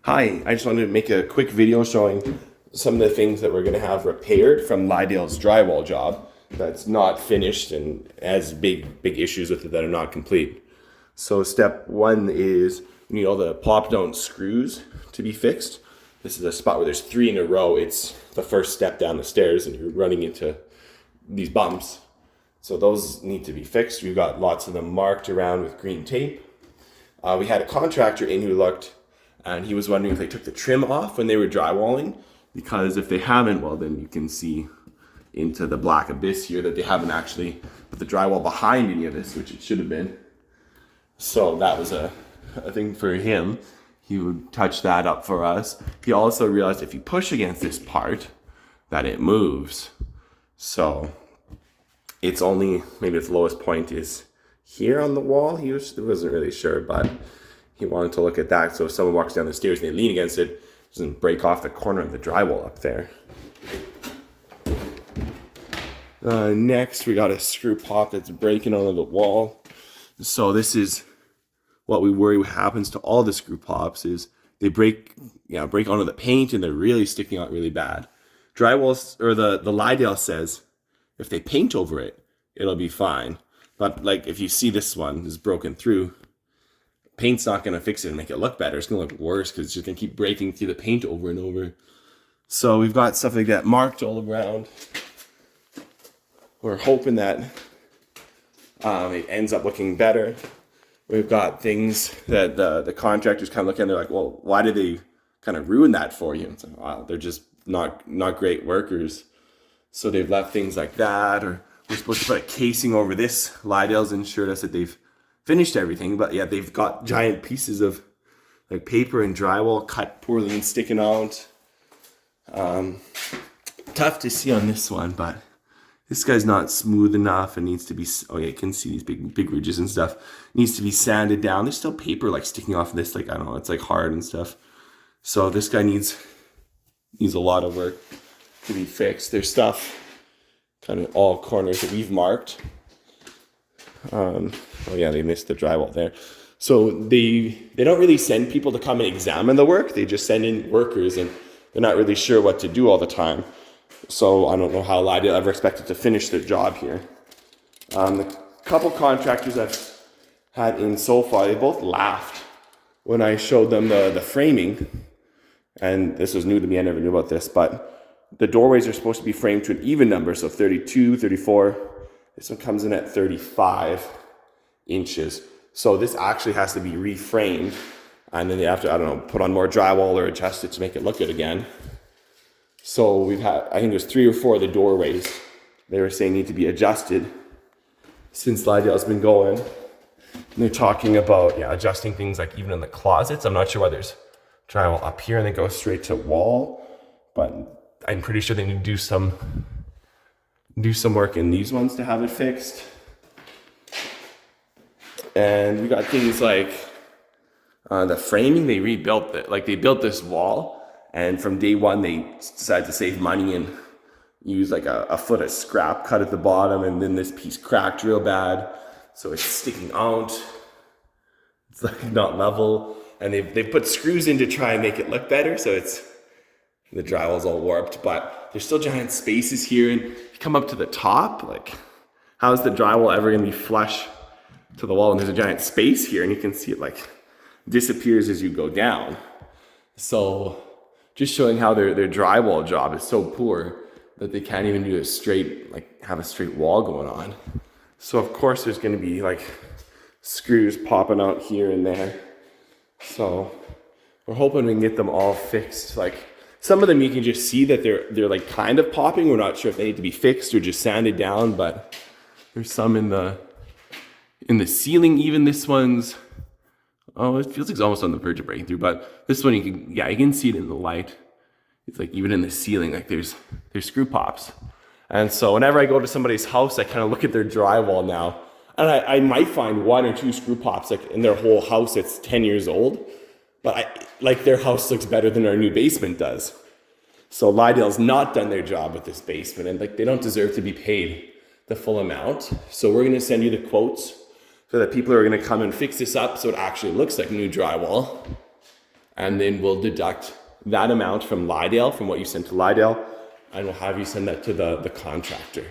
Hi, I just wanted to make a quick video showing some of the things that we're going to have repaired from Lydale's drywall job that's not finished and has big issues with it that are not complete. So step one is you need all the pop down screws to be fixed. This is a spot where there's 3 in a row. It's the first step down the stairs and you're running into these bumps. So those need to be fixed. We've got lots of them marked around with green tape. We had a contractor in who looked and he was wondering if they took the trim off when they were drywalling, because if they haven't, well, then you can see into the black abyss here that they haven't actually put the drywall behind any of this, which it should have been. So that was a thing for him. He would touch that up for us. He also realized if you push against this part, that it moves. So it's only, maybe its lowest point is here on the wall. He wasn't really sure, but he wanted to look at that. So if someone walks down the stairs and they lean against it, it doesn't break off the corner of the drywall up there. Next, we got a screw pop that's breaking onto the wall. So this is what we worry happens to all the screw pops is they break onto the paint and they're really sticking out really bad. Drywall, or the Lydale says if they paint over it, it'll be fine. But like if you see this one is broken through, paint's not going to fix it and make it look better. It's going to look worse because it's just going to keep breaking through the paint over and over. So we've got stuff like that marked all around. We're hoping that it ends up looking better. We've got things that the contractors kind of look at and they're like, well, why did they kind of ruin that for you? It's like, wow, they're just not great workers. So they've left things like that. Or we're supposed to put a casing over this. Lydale's assured us that they've finished everything, but yeah, they've got giant pieces of like paper and drywall cut poorly and sticking out. Tough to see on this one, but this guy's not smooth enough and needs to be, oh yeah, you can see these big ridges and stuff. Needs to be sanded down. There's still paper like sticking off of this, like, I don't know, it's like hard and stuff. So this guy needs a lot of work to be fixed. There's stuff kind of all corners that we've marked. Oh yeah, they missed the drywall there. So they don't really send people to come and examine the work. They just send in workers and they're not really sure what to do all the time. So I don't know how Lydale ever expected to finish their job here. The couple contractors I've had in so far, they both laughed when I showed them the framing. And this was new to me, I never knew about this, but the doorways are supposed to be framed to an even number, so 32, 34. This one comes in at 35 inches. So this actually has to be reframed. And then they have to, I don't know, put on more drywall or adjust it to make it look good again. So we've had, I think it was 3 or 4 of the doorways they were saying need to be adjusted since Lydale's been going. And they're talking about, adjusting things like even in the closets. I'm not sure why there's drywall up here and they go straight to wall, but I'm pretty sure they need to do some work in these ones to have it fixed. And we got things like the framing, they rebuilt it. Like they built this wall and from day one they decided to save money and use like a foot of scrap cut at the bottom, and then this piece cracked real bad. So it's sticking out. It's like not level. And they put screws in to try and make it look better. So the drywall's all warped, but there's still giant spaces here. And if you come up to the top, like how's the drywall ever gonna be flush to the wall? And there's a giant space here and you can see it like disappears as you go down. So just showing how their drywall job is so poor that they can't even do a straight, like have a straight wall going on. So of course there's gonna be like screws popping out here and there. So we're hoping we can get them all fixed. Like some of them you can just see that they're like kind of popping. We're not sure if they need to be fixed or just sanded down, but there's some in the ceiling. Even this one's, it feels like it's almost on the verge of breaking through, but this one you can see it in the light. It's like even in the ceiling, like there's screw pops. And so whenever I go to somebody's house, I kind of look at their drywall now. And I might find 1 or 2 screw pops like in their whole house that's 10 years old. But their house looks better than our new basement does. So Lydale's not done their job with this basement, and like they don't deserve to be paid the full amount. So we're gonna send you the quotes so that people are gonna come and fix this up so it actually looks like new drywall. and then we'll deduct that amount from Lydale, from what you sent to Lydale, and we'll have you send that to the contractor.